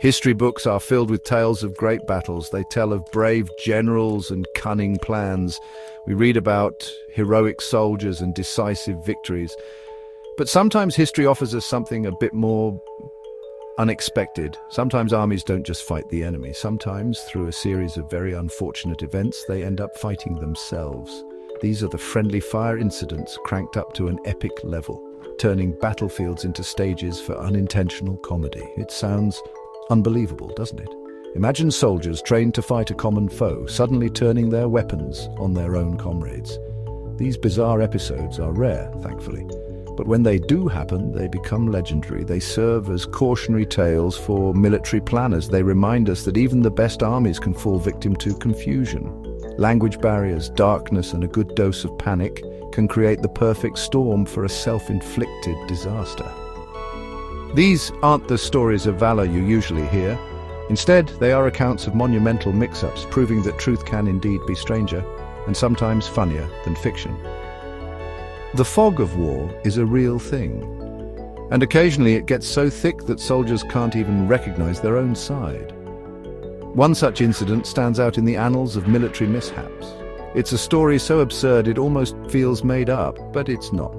History books are filled with tales of great battles. They tell of brave generals and cunning plans. We read about heroic soldiers and decisive victories. But sometimes history offers us something a bit more unexpected. Sometimes armies don't just fight the enemy. Sometimes, through a series of very unfortunate events, they end up fighting themselves. These are the friendly fire incidents cranked up to an epic level, turning battlefields into stages for unintentional comedy. It sounds unbelievable, doesn't it? Imagine soldiers trained to fight a common foe, suddenly turning their weapons on their own comrades. These bizarre episodes are rare, thankfully. But when they do happen, they become legendary. They serve as cautionary tales for military planners. They remind us that even the best armies can fall victim to confusion. Language barriers, darkness, and a good dose of panic can create the perfect storm for a self-inflicted disaster. These aren't the stories of valor you usually hear. Instead, they are accounts of monumental mix-ups, proving that truth can indeed be stranger, and sometimes funnier than fiction. The fog of war is a real thing, and occasionally it gets so thick that soldiers can't even recognize their own side. One such incident stands out in the annals of military mishaps. It's a story so absurd it almost feels made up, but it's not.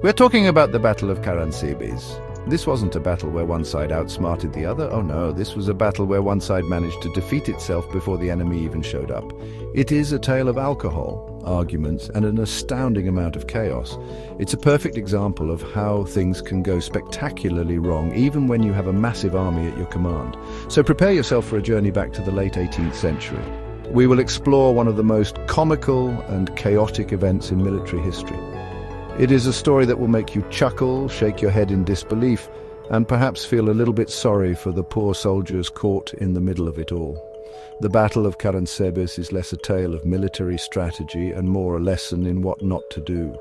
We're talking about the Battle of Karánsebes. This wasn't a battle where one side outsmarted the other. Oh no, this was a battle where one side managed to defeat itself before the enemy even showed up. It is a tale of alcohol, arguments, and an astounding amount of chaos. It's a perfect example of how things can go spectacularly wrong, even when you have a massive army at your command. So prepare yourself for a journey back to the late 18th century. We will explore one of the most comical and chaotic events in military history. It is a story that will make you chuckle, shake your head in disbelief, and perhaps feel a little bit sorry for the poor soldiers caught in the middle of it all. The Battle of Karánsebes is less a tale of military strategy and more a lesson in what not to do.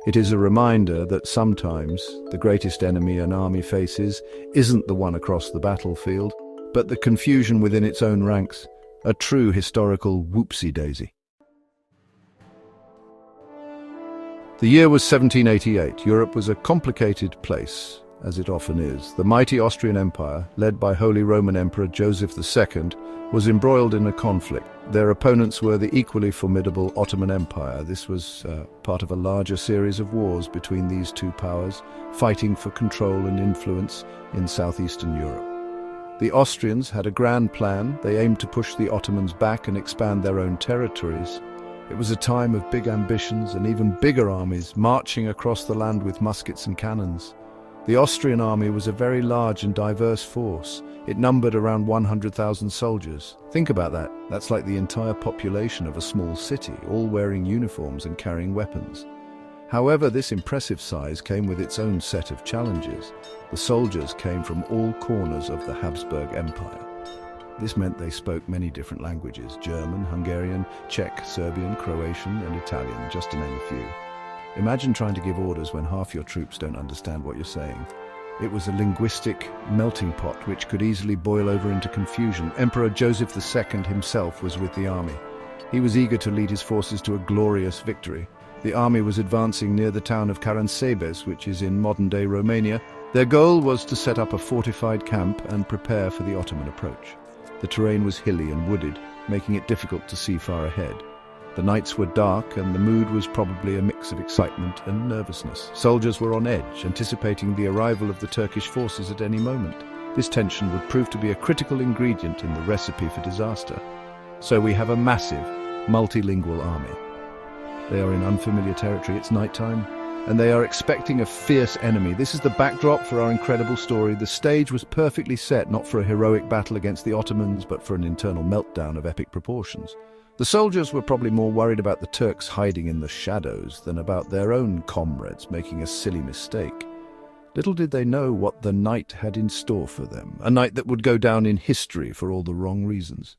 It is a reminder that sometimes the greatest enemy an army faces isn't the one across the battlefield, but the confusion within its own ranks, a true historical whoopsie-daisy. The year was 1788. Europe was a complicated place, as it often is. The mighty Austrian Empire, led by Holy Roman Emperor Joseph II, was embroiled in a conflict. Their opponents were the equally formidable Ottoman Empire. This was part of a larger series of wars between these two powers, fighting for control and influence in southeastern Europe. The Austrians had a grand plan. They aimed to push the Ottomans back and expand their own territories. It was a time of big ambitions and even bigger armies marching across the land with muskets and cannons. The Austrian army was a very large and diverse force. It numbered around 100,000 soldiers. Think about that. That's like the entire population of a small city, all wearing uniforms and carrying weapons. However, this impressive size came with its own set of challenges. The soldiers came from all corners of the Habsburg Empire. This meant they spoke many different languages: German, Hungarian, Czech, Serbian, Croatian, and Italian, just to name a few. Imagine trying to give orders when half your troops don't understand what you're saying. It was a linguistic melting pot which could easily boil over into confusion. Emperor Joseph II himself was with the army. He was eager to lead his forces to a glorious victory. The army was advancing near the town of Karánsebes, which is in modern-day Romania. Their goal was to set up a fortified camp and prepare for the Ottoman approach. The terrain was hilly and wooded, making it difficult to see far ahead. The nights were dark, and the mood was probably a mix of excitement and nervousness. Soldiers were on edge, anticipating the arrival of the Turkish forces at any moment. This tension would prove to be a critical ingredient in the recipe for disaster. So we have a massive, multilingual army. They are in unfamiliar territory. It's nighttime, and they are expecting a fierce enemy. This is the backdrop for our incredible story. The stage was perfectly set, not for a heroic battle against the Ottomans, but for an internal meltdown of epic proportions. The soldiers were probably more worried about the Turks hiding in the shadows than about their own comrades making a silly mistake. Little did they know what the night had in store for them, a night that would go down in history for all the wrong reasons.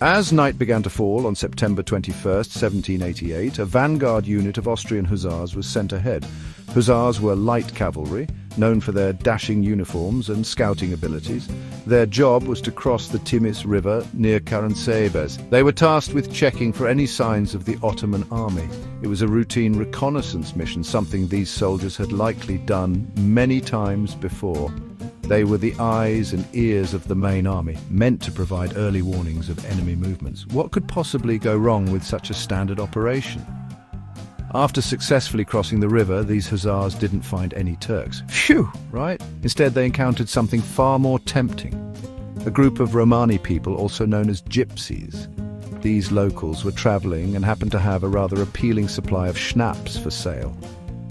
As night began to fall on September 21st, 1788, a vanguard unit of Austrian hussars was sent ahead. Hussars were light cavalry, known for their dashing uniforms and scouting abilities. Their job was to cross the Timis River near Karánsebes. They were tasked with checking for any signs of the Ottoman army. It was a routine reconnaissance mission, something these soldiers had likely done many times before. They were the eyes and ears of the main army, meant to provide early warnings of enemy movements. What could possibly go wrong with such a standard operation? After successfully crossing the river, these hussars didn't find any Turks. Phew, right? Instead, they encountered something far more tempting. A group of Romani people, also known as gypsies. These locals were traveling and happened to have a rather appealing supply of schnapps for sale.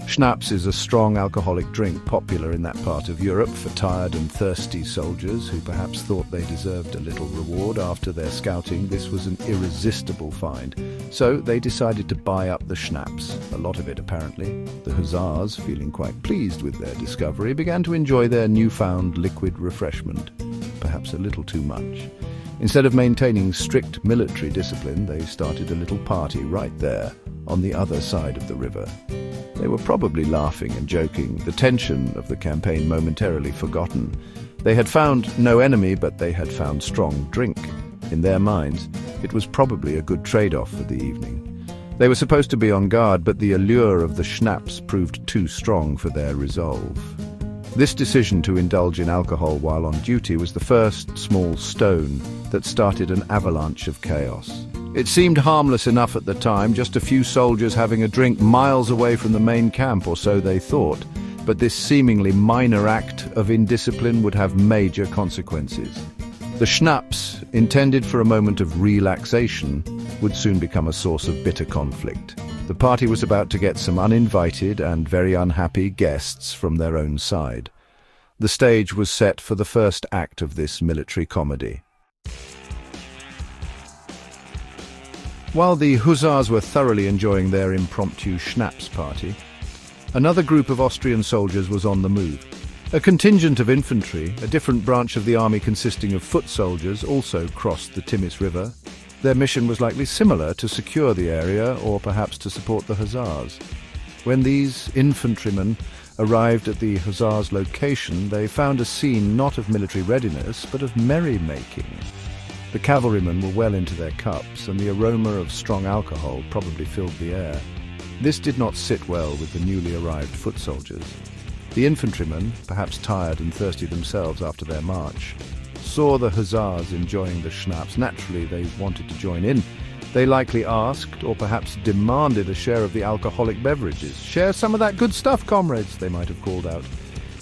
Schnapps is a strong alcoholic drink popular in that part of Europe for tired and thirsty soldiers who perhaps thought they deserved a little reward after their scouting. This was an irresistible find, so they decided to buy up the schnapps, a lot of it apparently. The hussars, feeling quite pleased with their discovery, began to enjoy their newfound liquid refreshment, perhaps a little too much. Instead of maintaining strict military discipline, they started a little party right there, on the other side of the river. They were probably laughing and joking, the tension of the campaign momentarily forgotten. They had found no enemy, but they had found strong drink. In their minds, it was probably a good trade-off for the evening. They were supposed to be on guard, but the allure of the schnapps proved too strong for their resolve. This decision to indulge in alcohol while on duty was the first small stone that started an avalanche of chaos. It seemed harmless enough at the time, just a few soldiers having a drink miles away from the main camp, or so they thought. But this seemingly minor act of indiscipline would have major consequences. The schnapps, intended for a moment of relaxation, would soon become a source of bitter conflict. The party was about to get some uninvited and very unhappy guests from their own side. The stage was set for the first act of this military comedy. While the hussars were thoroughly enjoying their impromptu schnapps party, another group of Austrian soldiers was on the move. A contingent of infantry, a different branch of the army consisting of foot soldiers, also crossed the Timis River. Their mission was likely similar, to secure the area or perhaps to support the hussars. When these infantrymen arrived at the hussars' location, they found a scene not of military readiness, but of merrymaking. The cavalrymen were well into their cups, and the aroma of strong alcohol probably filled the air. This did not sit well with the newly arrived foot soldiers. The infantrymen, perhaps tired and thirsty themselves after their march, saw the hussars enjoying the schnapps. Naturally, they wanted to join in. They likely asked, or perhaps demanded, a share of the alcoholic beverages. "Share some of that good stuff, comrades," they might have called out.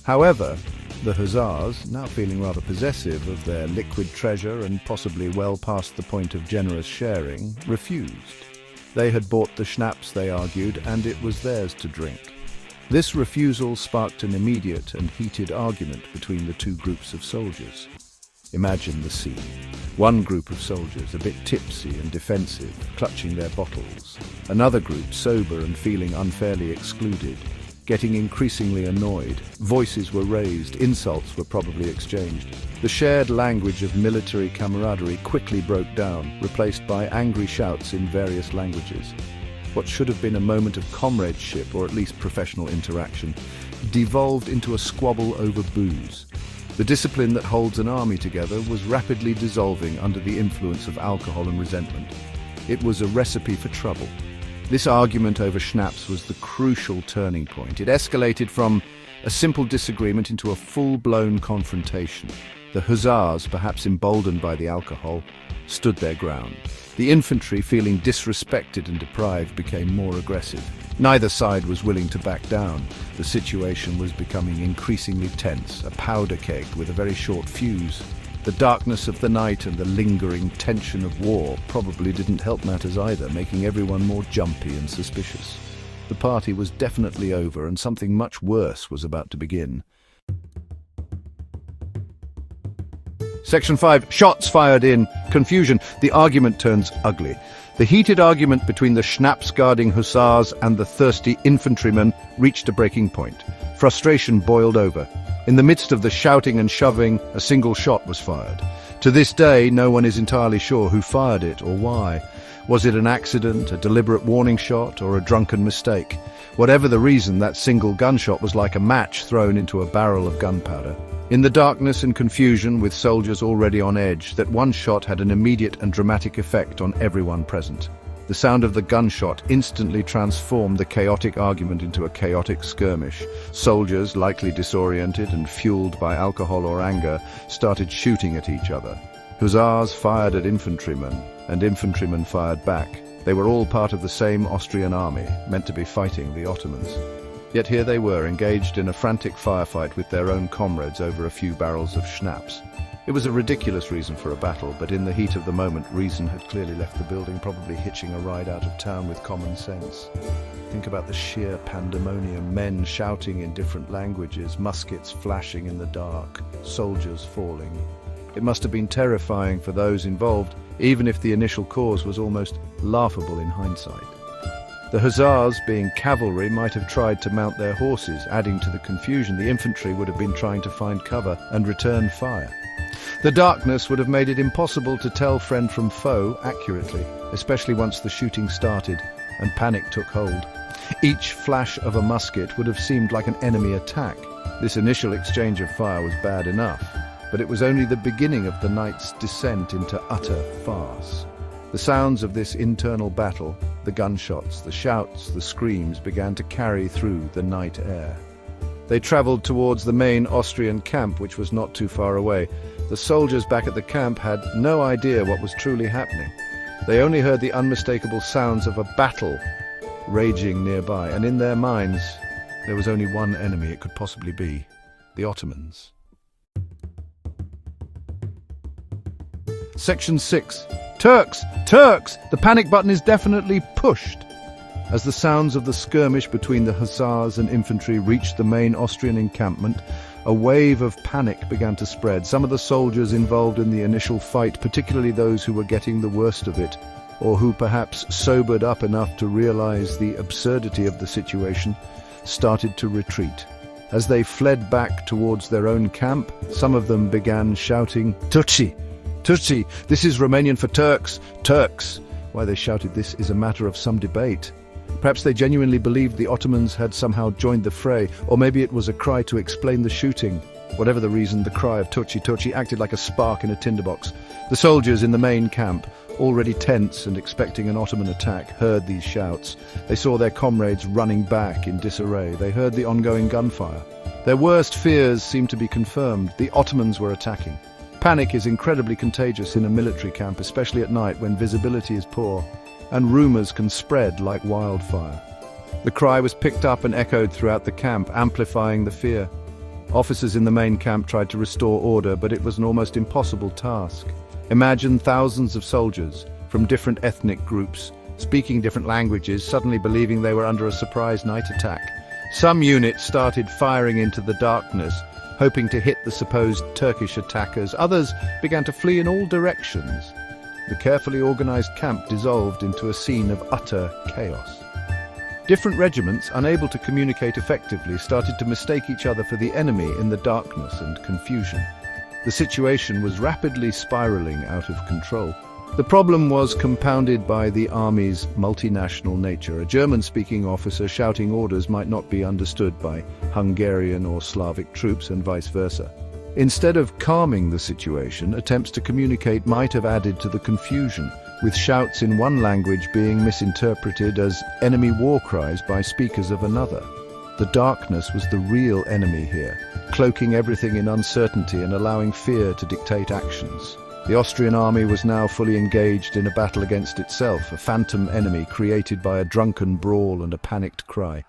However, the hussars, now feeling rather possessive of their liquid treasure and possibly well past the point of generous sharing, refused. They had bought the schnapps, they argued, and it was theirs to drink. This refusal sparked an immediate and heated argument between the two groups of soldiers. Imagine the scene. One group of soldiers, a bit tipsy and defensive, clutching their bottles. Another group, sober and feeling unfairly excluded, getting increasingly annoyed. Voices were raised, insults were probably exchanged. The shared language of military camaraderie quickly broke down, replaced by angry shouts in various languages. What should have been a moment of comradeship, or at least professional interaction, devolved into a squabble over booze. The discipline that holds an army together was rapidly dissolving under the influence of alcohol and resentment. It was a recipe for trouble. This argument over schnapps was the crucial turning point. It escalated from a simple disagreement into a full-blown confrontation. The hussars, perhaps emboldened by the alcohol, stood their ground. The infantry, feeling disrespected and deprived, became more aggressive. Neither side was willing to back down. The situation was becoming increasingly tense, a powder keg with a very short fuse. The darkness of the night and the lingering tension of war probably didn't help matters either, making everyone more jumpy and suspicious. The party was definitely over, and something much worse was about to begin. Section 5. Shots fired in confusion. The argument turns ugly. The heated argument between the schnapps-guarding hussars and the thirsty infantrymen reached a breaking point. Frustration boiled over. In the midst of the shouting and shoving, a single shot was fired. To this day, no one is entirely sure who fired it or why. Was it an accident, a deliberate warning shot, or a drunken mistake? Whatever the reason, that single gunshot was like a match thrown into a barrel of gunpowder. In the darkness and confusion, with soldiers already on edge, that one shot had an immediate and dramatic effect on everyone present. The sound of the gunshot instantly transformed the chaotic argument into a chaotic skirmish. Soldiers, likely disoriented and fueled by alcohol or anger, started shooting at each other. Hussars fired at infantrymen, and infantrymen fired back. They were all part of the same Austrian army, meant to be fighting the Ottomans. Yet here they were, engaged in a frantic firefight with their own comrades over a few barrels of schnapps. It was a ridiculous reason for a battle, but in the heat of the moment, reason had clearly left the building, probably hitching a ride out of town with common sense. Think about the sheer pandemonium, men shouting in different languages, muskets flashing in the dark, soldiers falling. It must have been terrifying for those involved, even if the initial cause was almost laughable in hindsight. The hussars, being cavalry, might have tried to mount their horses, adding to the confusion. The infantry would have been trying to find cover and return fire. The darkness would have made it impossible to tell friend from foe accurately, especially once the shooting started and panic took hold. Each flash of a musket would have seemed like an enemy attack. This initial exchange of fire was bad enough, but it was only the beginning of the night's descent into utter farce. The sounds of this internal battle, the gunshots, the shouts, the screams, began to carry through the night air. They travelled towards the main Austrian camp, which was not too far away. The soldiers back at the camp had no idea what was truly happening. They only heard the unmistakable sounds of a battle raging nearby, and in their minds there was only one enemy it could possibly be: the Ottomans. Section 6. Turks! Turks! The panic button is definitely pushed. As the sounds of the skirmish between the hussars and infantry reached the main Austrian encampment, a wave of panic began to spread. Some of the soldiers involved in the initial fight, particularly those who were getting the worst of it, or who perhaps sobered up enough to realize the absurdity of the situation, started to retreat. As they fled back towards their own camp, some of them began shouting, "Turci! Turci! This is Romanian for Turks! Turks!" Why they shouted this is a matter of some debate. Perhaps they genuinely believed the Ottomans had somehow joined the fray, or maybe it was a cry to explain the shooting. Whatever the reason, the cry of "Turci, Turci" acted like a spark in a tinderbox. The soldiers in the main camp, already tense and expecting an Ottoman attack, heard these shouts. They saw their comrades running back in disarray. They heard the ongoing gunfire. Their worst fears seemed to be confirmed. The Ottomans were attacking. Panic is incredibly contagious in a military camp, especially at night when visibility is poor, and rumors can spread like wildfire. The cry was picked up and echoed throughout the camp, amplifying the fear. Officers in the main camp tried to restore order, but it was an almost impossible task. Imagine thousands of soldiers from different ethnic groups, speaking different languages, suddenly believing they were under a surprise night attack. Some units started firing into the darkness, hoping to hit the supposed Turkish attackers. Others began to flee in all directions. The carefully organized camp dissolved into a scene of utter chaos. Different regiments, unable to communicate effectively, started to mistake each other for the enemy in the darkness and confusion. The situation was rapidly spiraling out of control. The problem was compounded by the army's multinational nature. A German-speaking officer shouting orders might not be understood by Hungarian or Slavic troops, and vice versa. Instead of calming the situation, attempts to communicate might have added to the confusion, with shouts in one language being misinterpreted as enemy war cries by speakers of another. The darkness was the real enemy here, cloaking everything in uncertainty and allowing fear to dictate actions. The Austrian army was now fully engaged in a battle against itself, a phantom enemy created by a drunken brawl and a panicked cry.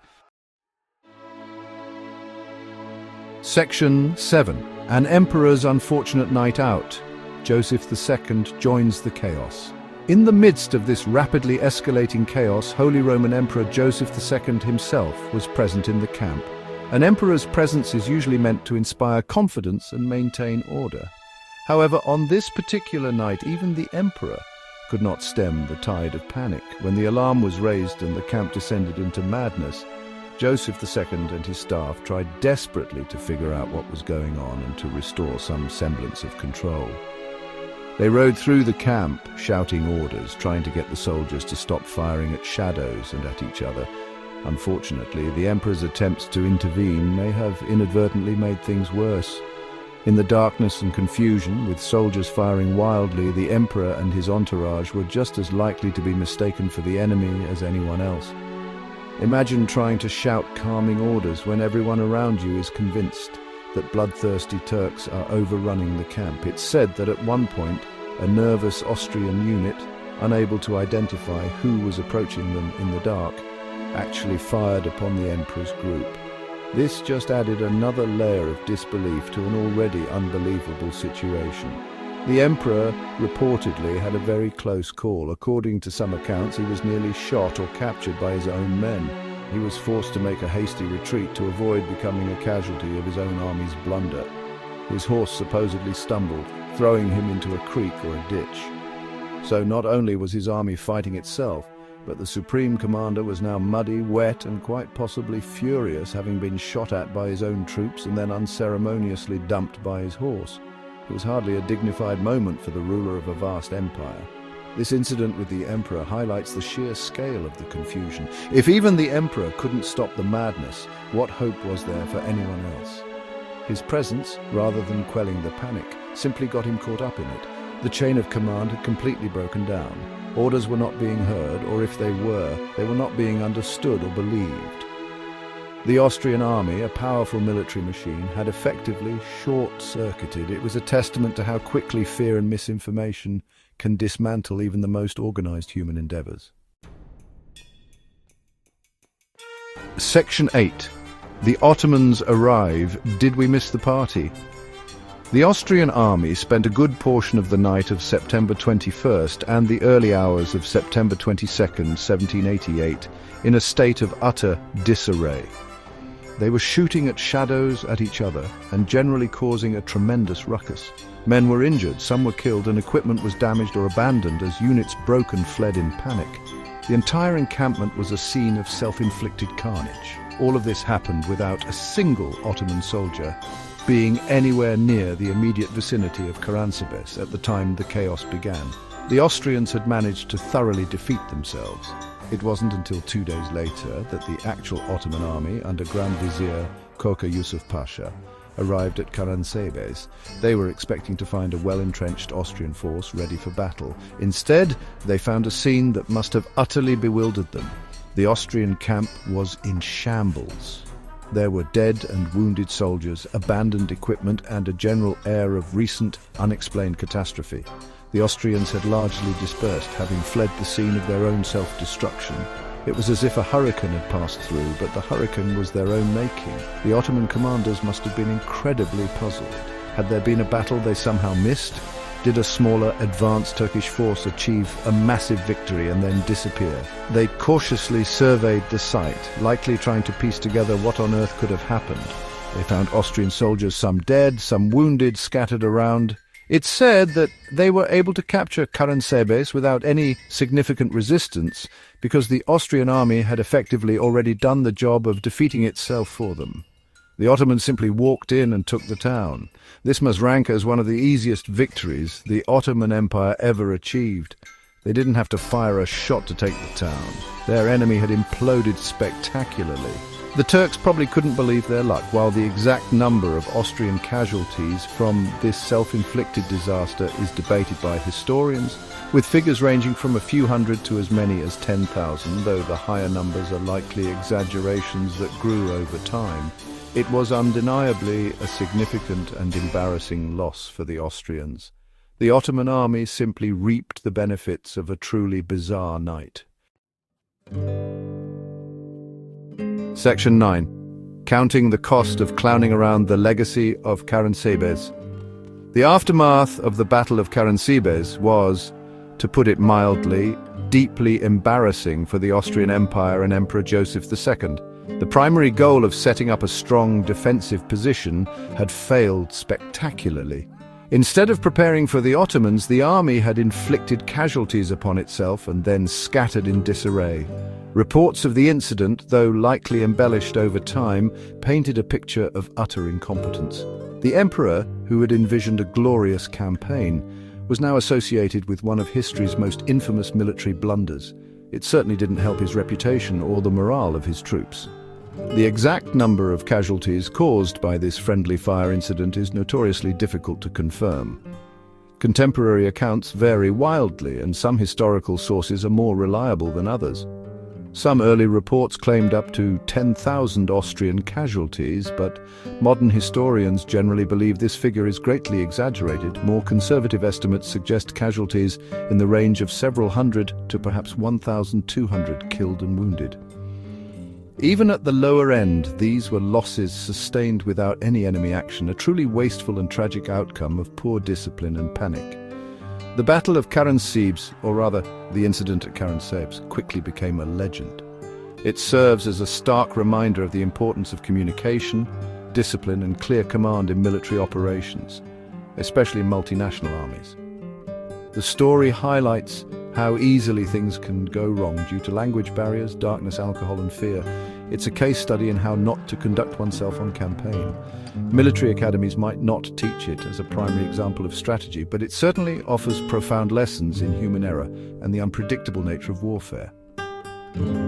Section 7. An emperor's unfortunate night out. Joseph II joins the chaos. In the midst of this rapidly escalating chaos, Holy Roman Emperor Joseph II himself was present in the camp. An emperor's presence is usually meant to inspire confidence and maintain order. However, on this particular night, even the emperor could not stem the tide of panic. When the alarm was raised and the camp descended into madness, Joseph II and his staff tried desperately to figure out what was going on and to restore some semblance of control. They rode through the camp, shouting orders, trying to get the soldiers to stop firing at shadows and at each other. Unfortunately, the emperor's attempts to intervene may have inadvertently made things worse. In the darkness and confusion, with soldiers firing wildly, the emperor and his entourage were just as likely to be mistaken for the enemy as anyone else. Imagine trying to shout calming orders when everyone around you is convinced that bloodthirsty Turks are overrunning the camp. It's said that at one point, a nervous Austrian unit, unable to identify who was approaching them in the dark, actually fired upon the emperor's group. This just added another layer of disbelief to an already unbelievable situation. The emperor reportedly had a very close call. According to some accounts, he was nearly shot or captured by his own men. He was forced to make a hasty retreat to avoid becoming a casualty of his own army's blunder. His horse supposedly stumbled, throwing him into a creek or a ditch. So not only was his army fighting itself, but the supreme commander was now muddy, wet, and quite possibly furious, having been shot at by his own troops and then unceremoniously dumped by his horse. It was hardly a dignified moment for the ruler of a vast empire. This incident with the emperor highlights the sheer scale of the confusion. If even the emperor couldn't stop the madness, what hope was there for anyone else? His presence, rather than quelling the panic, simply got him caught up in it. The chain of command had completely broken down. Orders were not being heard, or if they were not being understood or believed. The Austrian army, a powerful military machine, had effectively short-circuited. It was a testament to how quickly fear and misinformation can dismantle even the most organized human endeavors. Section 8. The Ottomans arrive. Did we miss the party? The Austrian army spent a good portion of the night of September 21st and the early hours of September 22nd, 1788, in a state of utter disarray. They were shooting at shadows at each other and generally causing a tremendous ruckus. Men were injured, some were killed, and equipment was damaged or abandoned as units broke and fled in panic. The entire encampment was a scene of self-inflicted carnage. All of this happened without a single Ottoman soldier being anywhere near the immediate vicinity of Karánsebes at the time the chaos began. The Austrians had managed to thoroughly defeat themselves. It wasn't until 2 days later that the actual Ottoman army, under Grand Vizier Korkut Yusuf Pasha, arrived at Karánsebes. They were expecting to find a well-entrenched Austrian force ready for battle. Instead, they found a scene that must have utterly bewildered them. The Austrian camp was in shambles. There were dead and wounded soldiers, abandoned equipment, and a general air of recent, unexplained catastrophe. The Austrians had largely dispersed, having fled the scene of their own self-destruction. It was as if a hurricane had passed through, but the hurricane was their own making. The Ottoman commanders must have been incredibly puzzled. Had there been a battle they somehow missed? Did a smaller, advanced Turkish force achieve a massive victory and then disappear? They cautiously surveyed the site, likely trying to piece together what on earth could have happened. They found Austrian soldiers, some dead, some wounded, scattered around. It's said that they were able to capture Karánsebes without any significant resistance because the Austrian army had effectively already done the job of defeating itself for them. The Ottomans simply walked in and took the town. This must rank as one of the easiest victories the Ottoman Empire ever achieved. They didn't have to fire a shot to take the town. Their enemy had imploded spectacularly. The Turks probably couldn't believe their luck, while the exact number of Austrian casualties from this self-inflicted disaster is debated by historians, with figures ranging from a few hundred to as many as 10,000, though the higher numbers are likely exaggerations that grew over time. It was undeniably a significant and embarrassing loss for the Austrians. The Ottoman army simply reaped the benefits of a truly bizarre night. Section 9. Counting the cost of clowning around the legacy of Karánsebes. The aftermath of the Battle of Karánsebes was, to put it mildly, deeply embarrassing for the Austrian Empire and Emperor Joseph II. The primary goal of setting up a strong defensive position had failed spectacularly. Instead of preparing for the Ottomans, the army had inflicted casualties upon itself and then scattered in disarray. Reports of the incident, though likely embellished over time, painted a picture of utter incompetence. The emperor, who had envisioned a glorious campaign, was now associated with one of history's most infamous military blunders. It certainly didn't help his reputation or the morale of his troops. The exact number of casualties caused by this friendly fire incident is notoriously difficult to confirm. Contemporary accounts vary wildly, and some historical sources are more reliable than others. Some early reports claimed up to 10,000 Austrian casualties, but modern historians generally believe this figure is greatly exaggerated. More conservative estimates suggest casualties in the range of several hundred to perhaps 1,200 killed and wounded. Even at the lower end, these were losses sustained without any enemy action, a truly wasteful and tragic outcome of poor discipline and panic. The Battle of Karánsebes, or rather, the incident at Karánsebes, quickly became a legend. It serves as a stark reminder of the importance of communication, discipline, and clear command in military operations, especially in multinational armies. The story highlights how easily things can go wrong due to language barriers, darkness, alcohol, and fear. It's a case study in how not to conduct oneself on campaign. Military academies might not teach it as a primary example of strategy, but it certainly offers profound lessons in human error and the unpredictable nature of warfare.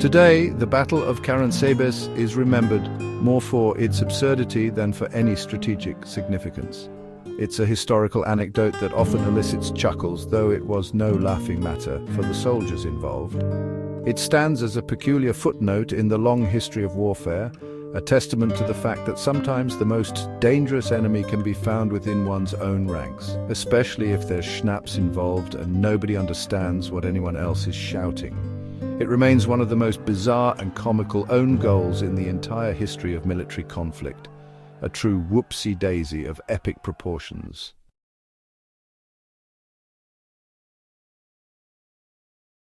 Today, the Battle of Karánsebes is remembered more for its absurdity than for any strategic significance. It's a historical anecdote that often elicits chuckles, though it was no laughing matter for the soldiers involved. It stands as a peculiar footnote in the long history of warfare, a testament to the fact that sometimes the most dangerous enemy can be found within one's own ranks, especially if there's schnapps involved and nobody understands what anyone else is shouting. It remains one of the most bizarre and comical own goals in the entire history of military conflict, a true whoopsie-daisy of epic proportions.